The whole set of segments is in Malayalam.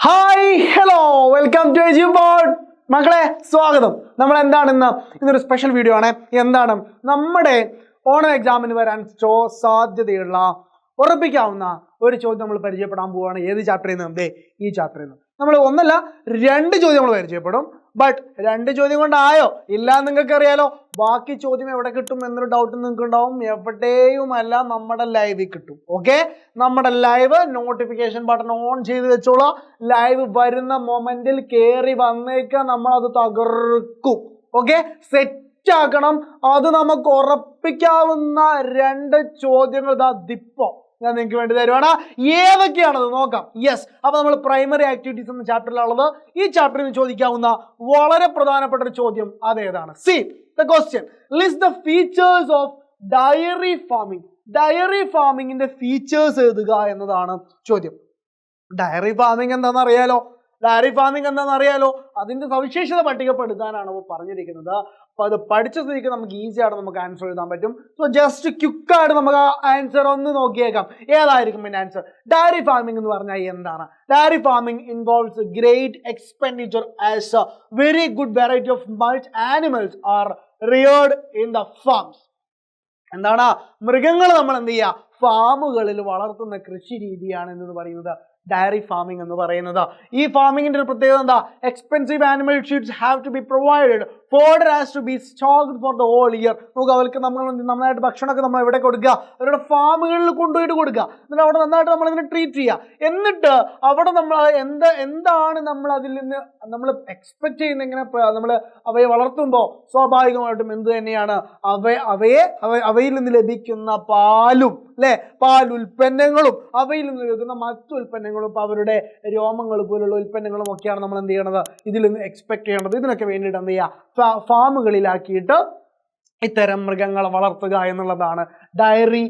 ഹായ് ഹലോ വെൽക്കം ടു എജ്യൂബോർഡ് മക്കളെ സ്വാഗതം. നമ്മൾ എന്താണ് ഇന്നൊരു സ്പെഷ്യൽ വീഡിയോ ആണ്. എന്താണ് നമ്മുടെ ഓണം എക്സാമിന് വരാൻ സാധ്യതയുള്ള ഉറപ്പിക്കാവുന്ന ഒരു ചോദ്യം നമ്മൾ പരിചയപ്പെടാൻ പോവുകയാണ്. ഏത് ചാപ്റ്ററിൽ നിന്ന്? ഈ ചാപ്റ്ററിൽ നിന്ന് നമ്മൾ ഒന്നല്ല രണ്ട് ചോദ്യം നമ്മൾ പരിചയപ്പെടും. ബട്ട് രണ്ട് ചോദ്യം കൊണ്ടായോ? ഇല്ല, നിങ്ങൾക്ക് അറിയാലോ ബാക്കി ചോദ്യം എവിടെ കിട്ടും എന്നൊരു ഡൗട്ട് നിങ്ങൾക്ക് ഉണ്ടാവും. എവിടെയുമല്ല, നമ്മുടെ ലൈവിൽ കിട്ടും. ഓക്കെ, നമ്മുടെ ലൈവ് നോട്ടിഫിക്കേഷൻ ബട്ടൺ ഓൺ ചെയ്ത് വെച്ചോളാം. ലൈവ് വരുന്ന മൊമെന്റിൽ കയറി വന്നേക്കാൻ നമ്മൾ അത് തകർക്കും. ഓക്കെ, സെറ്റ് ആക്കണം. അത് നമുക്ക് ഉറപ്പിക്കാവുന്ന രണ്ട് ചോദ്യങ്ങൾ ദിപ്പോ ഞാൻ നിങ്ങൾക്ക് വേണ്ടി തരുവാണ്. ഏതൊക്കെയാണത് നോക്കാം. യെസ്, അപ്പൊ നമ്മൾ പ്രൈമറി ആക്ടിവിറ്റീസ് എന്ന ചാപ്റ്ററിലുള്ളത്. ഈ ചാപ്റ്ററിൽ നിന്ന് ചോദിക്കാവുന്ന വളരെ പ്രധാനപ്പെട്ട ഒരു ചോദ്യം അതേതാണ്? See the question, list the features of dairy farming. Dairy ഫാമിങ്ങിന്റെ ഫീച്ചേഴ്സ് എഴുതുക എന്നതാണ് ചോദ്യം. ഡയറി ഫാമിംഗ് എന്താണെന്ന് അറിയാലോ? അതിന്റെ സവിശേഷത പട്ടികപ്പെടുത്താനാണ് പറഞ്ഞിരിക്കുന്നത്. അപ്പൊ അത് പഠിച്ച സ്ഥിതിക്ക് നമുക്ക് ഈസി ആയിട്ട് നമുക്ക് ആൻസർ എഴുതാൻ പറ്റും. സോ ജസ്റ്റ് ക്വിക്കായിട്ട് നമുക്ക് ആ ആൻസർ ഒന്ന് നോക്കിയേക്കാം. ഏതായിരിക്കും പിന്നെ ആൻസർ? ഡയറി ഫാമിംഗ് എന്ന് പറഞ്ഞാൽ എന്താണ്? Dairy farming involves great expenditure as a very good variety of milch animals are reared in the farms. എന്താണ്? മൃഗങ്ങൾ നമ്മൾ എന്ത് ചെയ്യുക? ഫാമുകളിൽ വളർത്തുന്ന കൃഷി രീതിയാണ് എന്ന് പറയുന്നത് ഡയറി ഫാമിംഗ് എന്ന് പറയുന്നത്. ഈ ഫാമിങ്ങിന്റെ ഒരു പ്രത്യേകത എന്താ? Expensive animal sheds have to be provided. Fodder has to be stocked for the whole year. നമുക്ക് അവർക്ക് നമ്മൾ നന്നായിട്ട് ഭക്ഷണമൊക്കെ നമ്മൾ എവിടെ കൊടുക്കുക? അവരുടെ ഫാമുകളിൽ കൊണ്ടുപോയിട്ട് കൊടുക്കുക. എന്നിട്ട് അവിടെ നന്നായിട്ട് നമ്മൾ ഇതിനെ ട്രീറ്റ് ചെയ്യുക. എന്നിട്ട് അവിടെ നമ്മൾ എന്താണ് നമ്മൾ അതിൽ നിന്ന് നമ്മൾ എക്സ്പെക്ട് ചെയ്യുന്ന? ഇങ്ങനെ നമ്മൾ അവയെ വളർത്തുമ്പോൾ സ്വാഭാവികമായിട്ടും എന്ത് തന്നെയാണ്? അവയിൽ നിന്ന് ലഭിക്കുന്ന പാലും, അല്ലെ, പാലുൽപ്പന്നങ്ങളും അവയിൽ നിന്ന് ലഭിക്കുന്ന മറ്റു ഉൽപ്പന്നങ്ങളും, ഇപ്പൊ അവരുടെ രോമങ്ങൾ പോലുള്ള ഉൽപ്പന്നങ്ങളും ഒക്കെയാണ് നമ്മൾ എന്ത് ചെയ്യണത്? ഇതിൽ നിന്ന് എക്സ്പെക്ട് ചെയ്യേണ്ടത്. ഇതിനൊക്കെ വേണ്ടിയിട്ട് എന്ത് ചെയ്യുക? ഫാമുകളിലാക്കിയിട്ട് ഇത്തരം മൃഗങ്ങളെ വളർത്തുക എന്നുള്ളതാണ് ഡയറി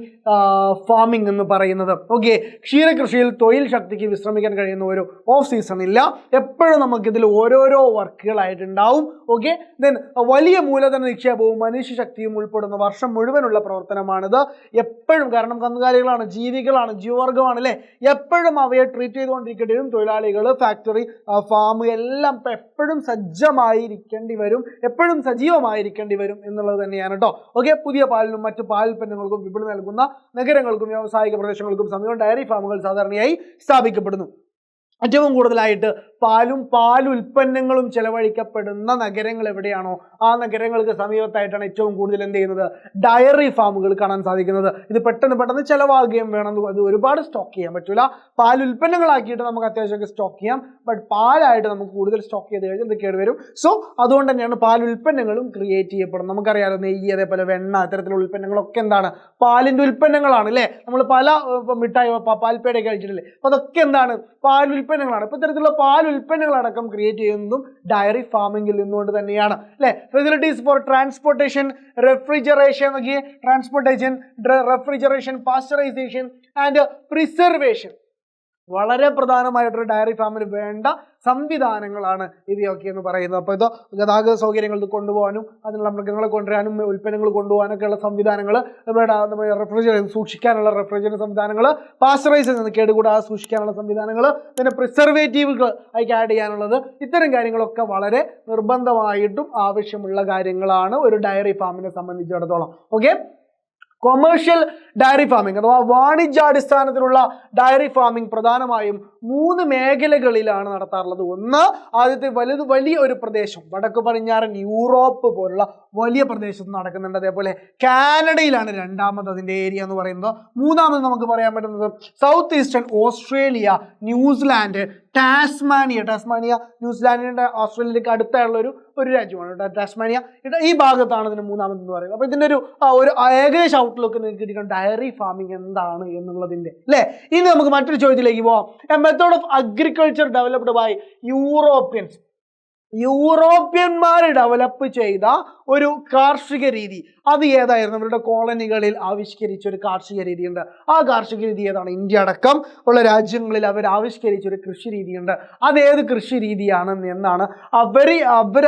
ഫാമിംഗ് എന്ന് പറയുന്നത്. ഓക്കെ, ക്ഷീരകൃഷിയിൽ തൊഴിൽ ശക്തിക്ക് വിശ്രമിക്കാൻ കഴിയുന്ന ഒരു ഓഫ് സീസൺ ഇല്ല. എപ്പോഴും നമുക്കിതിൽ ഓരോരോ വർക്കുകളായിട്ടുണ്ടാവും. ഓക്കെ, ദെൻ വലിയ മൂലധന നിക്ഷേപവും മനുഷ്യശക്തിയും ഉൾപ്പെടുന്ന വർഷം മുഴുവനുള്ള പ്രവർത്തനമാണിത്. എപ്പോഴും, കാരണം കന്നുകാലികളാണ്, ജീവികളാണ്, ജീവവർഗമാണ്, അല്ലെ, എപ്പോഴും അവയെ ട്രീറ്റ് ചെയ്തുകൊണ്ടിരിക്കേണ്ടി വരും. തൊഴിലാളികൾ, ഫാക്ടറി, ഫാം എല്ലാം എപ്പോഴും സജ്ജമായിരിക്കേണ്ടി വരും, എപ്പോഴും സജീവമായിരിക്കേണ്ടി വരും എന്നുള്ളത് തന്നെയാണ് കേട്ടോ. ഓക്കെ, പുതിയ പാലിനും മറ്റു പാലുൽപ്പന്നങ്ങൾക്കും വിപണി നൽകുന്ന നഗരങ്ങൾക്കും വ്യാവസായിക പ്രദേശങ്ങൾക്കും സമീപം ഡയറി ഫാമുകൾ സാധാരണയായി സ്ഥാപിക്കപ്പെടുന്നു. ഏറ്റവും കൂടുതലായിട്ട് പാലും പാലുൽപ്പന്നങ്ങളും ചെലവഴിക്കപ്പെടുന്ന നഗരങ്ങൾ എവിടെയാണോ ആ നഗരങ്ങൾക്ക് സമീപത്തായിട്ടാണ് ഏറ്റവും കൂടുതൽ എന്ത് ചെയ്യുന്നത്? ഡയറി ഫാമുകൾ കാണാൻ സാധിക്കുന്നത്. ഇത് പെട്ടെന്ന് ചെലവാകുകയും വേണം. അത് ഒരുപാട് സ്റ്റോക്ക് ചെയ്യാൻ പറ്റില്ല. പാലുൽപ്പന്നങ്ങളാക്കിയിട്ട് നമുക്ക് അത്യാവശ്യമൊക്കെ സ്റ്റോക്ക് ചെയ്യാം. ബട്ട് പാലായിട്ട് നമുക്ക് കൂടുതൽ സ്റ്റോക്ക് ചെയ്ത് കഴിഞ്ഞാൽ ഇത് കേടുവരും. സോ അതുകൊണ്ട് തന്നെയാണ് പാലുൽപ്പന്നങ്ങളും ക്രിയേറ്റ് ചെയ്യപ്പെടുന്നത്. നമുക്കറിയാലോ, നെയ്യ്, അതേപോലെ വെണ്ണ, ഇത്തരത്തിലുള്ള ഉൽപ്പന്നങ്ങളൊക്കെ എന്താണ്? പാലിന്റെ ഉൽപ്പന്നങ്ങളാണ്, അല്ലേ? നമ്മൾ പല മിഠായി, പാൽപ്പേടയൊക്കെ കഴിച്ചിട്ടില്ലേ? അപ്പൊ അതൊക്കെ എന്താണ്? പാലുൽപ്പന്നങ്ങളാണ്. ഇപ്പൊ ഇത്തരത്തിലുള്ള പാലുൽപ്പന്നങ്ങളടക്കം ക്രിയേറ്റ് ചെയ്യുന്നതും ഡയറി ഫാമിംഗിൽ നിന്നുകൊണ്ട് തന്നെയാണ്, അല്ലെ? Facilities for transportation, refrigeration, pasteurisation and preservation. വളരെ പ്രധാനമായിട്ടൊരു ഡയറി ഫാമിന് വേണ്ട സംവിധാനങ്ങളാണ് ഇവയൊക്കെ എന്ന് പറയുന്നത്. അപ്പോൾ ഇത് ഗതാഗത സൗകര്യങ്ങൾ ഇത് കൊണ്ടുപോകാനും അതിനുള്ള മൃഗങ്ങളെ കൊണ്ടുവരാനും ഉൽപ്പന്നങ്ങൾ കൊണ്ടുപോകാനൊക്കെയുള്ള സംവിധാനങ്ങൾ, റെഫ്രിജറേഷൻ സൂക്ഷിക്കാനുള്ള റെഫ്രിജറേഷൻ സംവിധാനങ്ങൾ, പാസ്ചറൈസ് കേടുകൂടാതെ സൂക്ഷിക്കാനുള്ള സംവിധാനങ്ങൾ, പിന്നെ പ്രിസർവേറ്റീവുകൾ അതിലേക്ക് ആഡ് ചെയ്യാനുള്ളത്, ഇത്തരം കാര്യങ്ങളൊക്കെ വളരെ നിർബന്ധമായിട്ടും ആവശ്യമുള്ള കാര്യങ്ങളാണ് ഒരു ഡയറി ഫാമിനെ സംബന്ധിച്ചിടത്തോളം. ഓക്കെ, കൊമേഴ്ഷ്യൽ ഡയറി ഫാമിംഗ് അഥവാ വാണിജ്യാടിസ്ഥാനത്തിലുള്ള ഡയറി ഫാമിംഗ് പ്രധാനമായും 3 മേഖലകളിലാണ് നടത്താറുള്ളത്. ഒന്ന്, ആദ്യത്തെ വലിയ ഒരു പ്രദേശം, വടക്ക് പടിഞ്ഞാറൻ യൂറോപ്പ് പോലുള്ള വലിയ പ്രദേശത്ത് നടക്കുന്നുണ്ട്. അതേപോലെ കാനഡയിലാണ് രണ്ടാമത് അതിൻ്റെ ഏരിയ എന്ന് പറയുന്നത്. മൂന്നാമത് നമുക്ക് പറയാൻ പറ്റുന്നത് south eastern Australia, New Zealand, Tasmania ന്യൂസിലാൻഡിന്റെ ഓസ്ട്രേലിയയിലേക്ക് അടുത്തായുള്ള ഒരു രാജ്യമാണ് ടാസ്മാനിയ. ഈ ഭാഗത്താണ് ഇതിന് മൂന്നാമതെന്ന് പറയുന്നത്. അപ്പൊ ഇതിന്റെ ഒരു ഏകദേശ ഔട്ട്ലുക്ക് നിങ്ങൾക്ക് കിട്ടിക്കണം ഡയറി ഫാമിംഗ് എന്താണ് എന്നുള്ളതിന്റെ, അല്ലെ? ഇനി നമുക്ക് മറ്റൊരു ചോദ്യത്തിലേക്ക് പോവാം. A method of agriculture developed by യൂറോപ്യന്മാർ ഡെവലപ്പ് ചെയ്ത ഒരു കാർഷിക രീതി. അത് ഏതായിരുന്നു? അവരുടെ കോളനികളിൽ ആവിഷ്കരിച്ച ഒരു കാർഷിക രീതിയുണ്ട്. ആ കാർഷിക രീതി ഏതാണ്? ഇന്ത്യ അടക്കം ഉള്ള രാജ്യങ്ങളിൽ അവർ ആവിഷ്കരിച്ച ഒരു കൃഷി രീതിയുണ്ട്. അതേത് കൃഷി രീതിയാണ് എന്നാണ്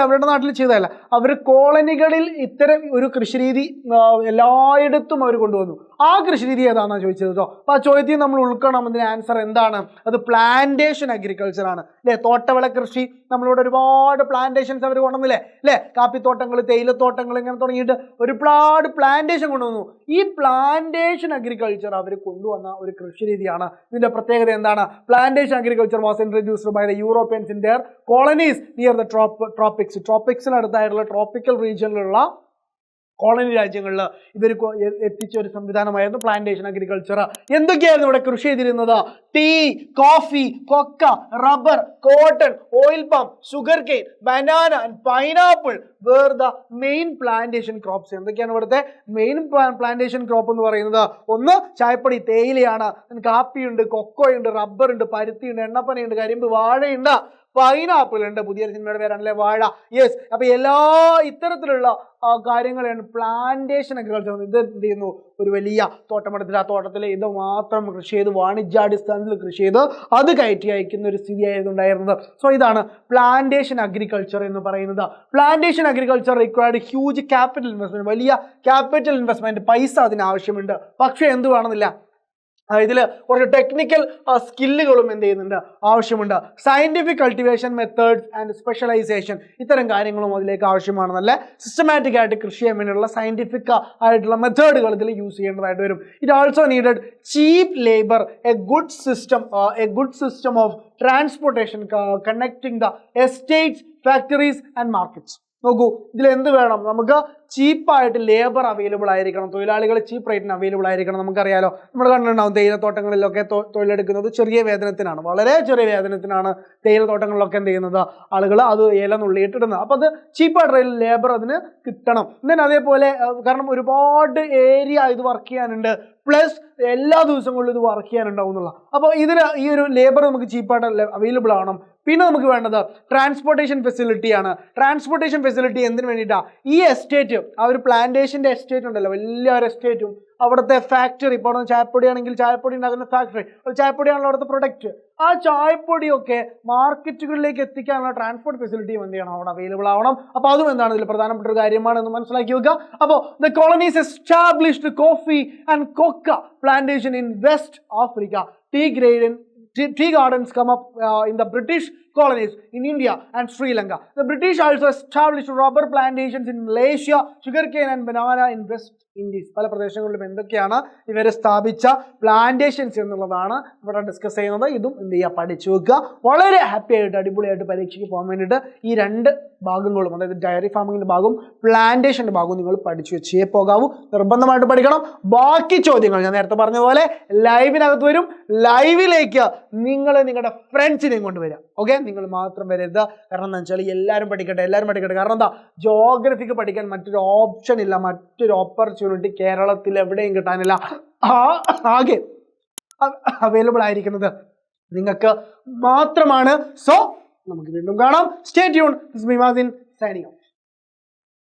അവരുടെ നാട്ടിൽ ചെയ്തതല്ല, അവർ കോളനികളിൽ ഇത്തരം ഒരു കൃഷി രീതി എല്ലായിടത്തും അവർ കൊണ്ടുവന്നു. ആ കൃഷി രീതി ഏതാണെന്നാണ് ചോദിച്ചത് കേട്ടോ. അപ്പോൾ ആ ചോദ്യത്തിൽ നമ്മൾ ഉൾക്കൊള്ളണം. അതിന് ആൻസർ എന്താണ്? അത് പ്ലാന്റേഷൻ അഗ്രികൾച്ചർ ആണ് അല്ലേ. തോട്ടവിള കൃഷി, നമ്മളിവിടെ ഒരുപാട് പ്ലാന്റേഷൻസ് അവർ കൊണ്ടുവന്നില്ലേ അല്ലേ. കാപ്പിത്തോട്ടങ്ങൾ, തേയിലത്തോട്ടങ്ങൾ ഇങ്ങനെ തുടങ്ങിയിട്ട് ഒരുപാട് പ്ലാന്റേഷൻ കൊണ്ടുവന്നു. ഈ പ്ലാന്റേഷൻ അഗ്രികൾച്ചർ അവർ കൊണ്ടുവന്ന ഒരു കൃഷി രീതിയാണ്. ഇതിന്റെ പ്രത്യേകത എന്താണ്? Plantation agriculture was introduced by the Europeans in their colonies near the ട്രോപ്പിക്സിനടുത്തായിട്ടുള്ള ട്രോപ്പിക്കൽ റീജിയനിലുള്ള കോളനി രാജ്യങ്ങളിൽ ഇവർ എത്തിച്ച ഒരു സംവിധാനമായിരുന്നു പ്ലാന്റേഷൻ അഗ്രികൾച്ചർ. എന്തൊക്കെയായിരുന്നു ഇവിടെ കൃഷി ചെയ്തിരുന്നത്? Tea, coffee, cocoa, rubber, cotton, oil palm, sugar cane, banana and pineapple were the main plantation crops. എന്തൊക്കെയാണ് ഇവിടുത്തെ മെയിൻ പ്ലാന്റേഷൻ ക്രോപ്പ് എന്ന് പറയുന്നത്? ഒന്ന് ചായപ്പൊടി, തേയിലയാണ്. കാപ്പിയുണ്ട്, കൊക്കോയുണ്ട്, റബ്ബറുണ്ട്, പരുത്തിയുണ്ട്, എണ്ണപ്പനയുണ്ട്, കരിമ്പ്, വാഴയുണ്ട്, പൈനാപ്പിൾ ഉണ്ട്. പുതിയ സിനിമയുടെ പേരാണല്ലേ വാഴ. യെസ്. അപ്പൊ എല്ലാ ഇത്തരത്തിലുള്ള കാര്യങ്ങളാണ് പ്ലാന്റേഷൻ അഗ്രികൾച്ചർ. ഇത് എന്ത് ചെയ്യുന്നു? ഒരു വലിയ തോട്ടമെടുത്തിട്ട് ആ തോട്ടത്തിൽ ഇത് മാത്രം കൃഷി ചെയ്ത് വാണിജ്യാടിസ്ഥാനത്തിൽ കൃഷി ചെയ്ത് അത് കയറ്റി അയക്കുന്ന ഒരു സ്ഥിതിയായിരുന്നു ഉണ്ടായിരുന്നത്. സോ ഇതാണ് പ്ലാന്റേഷൻ അഗ്രികൾച്ചർ എന്ന് പറയുന്നത്. Plantation agriculture required huge capital investment. വലിയ ക്യാപിറ്റൽ ഇൻവെസ്റ്റ്മെന്റ്, പൈസ അതിന് ആവശ്യമുണ്ട്. പക്ഷെ എന്ത് വേണമെന്നില്ല, ഇതിൽ കുറച്ച് ടെക്നിക്കൽ സ്കില്ലുകളും എന്ത് ചെയ്യുന്നുണ്ട്? ആവശ്യമുണ്ട്. Scientific cultivation methods and specialisation, ഇത്തരം കാര്യങ്ങളും അതിലേക്ക് ആവശ്യമാണ്. നല്ല സിസ്റ്റമാറ്റിക് ആയിട്ട് കൃഷി ചെയ്യാൻ വേണ്ടിയുള്ള സയന്റിഫിക് ആയിട്ടുള്ള മെത്തേഡുകൾ ഇതിൽ യൂസ് ചെയ്യേണ്ടതായിട്ട് വരും. It also needed cheap labour, A good system of transportation connecting the estates, factories and markets. നോക്കൂ, ഇതിൽ എന്ത് വേണം? നമുക്ക് ചീപ്പായിട്ട് ലേബർ അവൈലബിൾ ആയിരിക്കണം, തൊഴിലാളികൾ ചീപ്പ് റേറ്റിന് അവൈലബിൾ ആയിരിക്കണം. നമുക്കറിയാലോ, നമ്മൾ കണ്ടിട്ടുണ്ടാവും തേയിലത്തോട്ടങ്ങളിലൊക്കെ തൊഴിലെടുക്കുന്നത് ചെറിയ വേതനത്തിനാണ്, വളരെ ചെറിയ വേതനത്തിനാണ് തേയിലത്തോട്ടങ്ങളിലൊക്കെ എന്ത് ചെയ്യുന്നത്? ആളുകൾ അത് ഏല നുള്ളിയിട്ടിടുന്നത്. അപ്പോൾ അത് ചീപ്പായിട്ട് ലേബർ അതിന് കിട്ടണം. then അതേപോലെ കാരണം ഒരുപാട് ഏരിയ ഇത് വർക്ക് ചെയ്യാനുണ്ട്, പ്ലസ് എല്ലാ ദിവസങ്ങളിലും ഇത് വർക്ക് ചെയ്യാനുണ്ടാവും എന്നുള്ള. അപ്പോൾ ഇതിന് ഈ ഒരു ലേബർ നമുക്ക് ചീപ്പായിട്ട് അവൈലബിൾ ആവണം. പിന്നെ നമുക്ക് വേണ്ടത് ട്രാൻസ്പോർട്ടേഷൻ ഫെസിലിറ്റിയാണ്. ട്രാൻസ്പോർട്ടേഷൻ ഫെസിലിറ്റി എന്തിനു വേണ്ടിയിട്ടാണ്? ഈ എസ്റ്റേറ്റ്, ആ ഒരു പ്ലാന്റേഷൻ്റെ എസ്റ്റേറ്റ് ഉണ്ടല്ലോ, വലിയൊരു എസ്റ്റേറ്റും അവിടുത്തെ ഫാക്ടറി, ഇപ്പോൾ ചായപ്പൊടി ആണെങ്കിൽ ചായപ്പൊടി ഉണ്ടാക്കുന്ന ഫാക്ടറി, ചായപ്പൊടിയാണല്ലോ അവിടുത്തെ പ്രൊഡക്റ്റ്. ആ ചായപ്പൊടിയൊക്കെ മാർക്കറ്റുകളിലേക്ക് എത്തിക്കാനുള്ള ട്രാൻസ്പോർട്ട് ഫെസിലിറ്റിയും എന്ത് ചെയ്യണം? അവിടെ അവൈലബിൾ ആവണം. അപ്പോൾ അതും എന്താണ് ഇതിൽ പ്രധാനപ്പെട്ട ഒരു കാര്യമാണെന്ന് മനസ്സിലാക്കി വെക്കുക. അപ്പോൾ the colonies established coffee and coca plantation in west Africa. Tea gardens come up in the British colonies in India and Sri Lanka. The British also established rubber plantations in Malaysia, sugarcane and banana in West Indies. പല പ്രദേശങ്ങളിലും എന്തൊക്കെയാണ് ഇവർ സ്ഥാപിച്ച പ്ലാന്റേഷൻസ് എന്നുള്ളതാണ് ഇവിടെ ഡിസ്കസ് ചെയ്യുന്നത്. ഇതും എന്ത് ചെയ്യുക? പഠിച്ചു വെക്കുക. വളരെ ഹാപ്പി ആയിട്ട് അടിപൊളിയായിട്ട് പരീക്ഷയ്ക്ക് പോകാൻ വേണ്ടിയിട്ട് ഈ രണ്ട് ഭാഗങ്ങളും, അതായത് ഡയറി ഫാമിങ്ങിൻ്റെ ഭാഗവും പ്ലാന്റേഷൻ്റെ ഭാഗവും നിങ്ങൾ പഠിച്ചു വെച്ചേ പോകാവൂ. നിർബന്ധമായിട്ട് പഠിക്കണം. ബാക്കി ചോദ്യങ്ങൾ ഞാൻ നേരത്തെ പറഞ്ഞ പോലെ ലൈവിനകത്ത് വരും. ലൈവിലേക്ക് നിങ്ങൾ നിങ്ങളുടെ ഫ്രണ്ട്സിനെയും കൊണ്ടുവരിക. ഓക്കെ, നിങ്ങൾ മാത്രം വരരുത്. കാരണം എന്താ വെച്ചാൽ എല്ലാവരും പഠിക്കട്ടെ. കാരണം എന്താ, ജോഗ്രഫിക്ക് പഠിക്കാൻ മറ്റൊരു ഓപ്ഷൻ ഇല്ല, മറ്റൊരു ഓപ്പർച്യൂണിറ്റി കേരളത്തിൽ എവിടെയും കിട്ടാനില്ല. ആകെ അവൈലബിൾ ആയിരിക്കുന്നത് നിങ്ങൾക്ക് മാത്രമാണ്. സോ നമുക്ക് വീണ്ടും കാണാം. Stay tune. This is me Mazin signing off.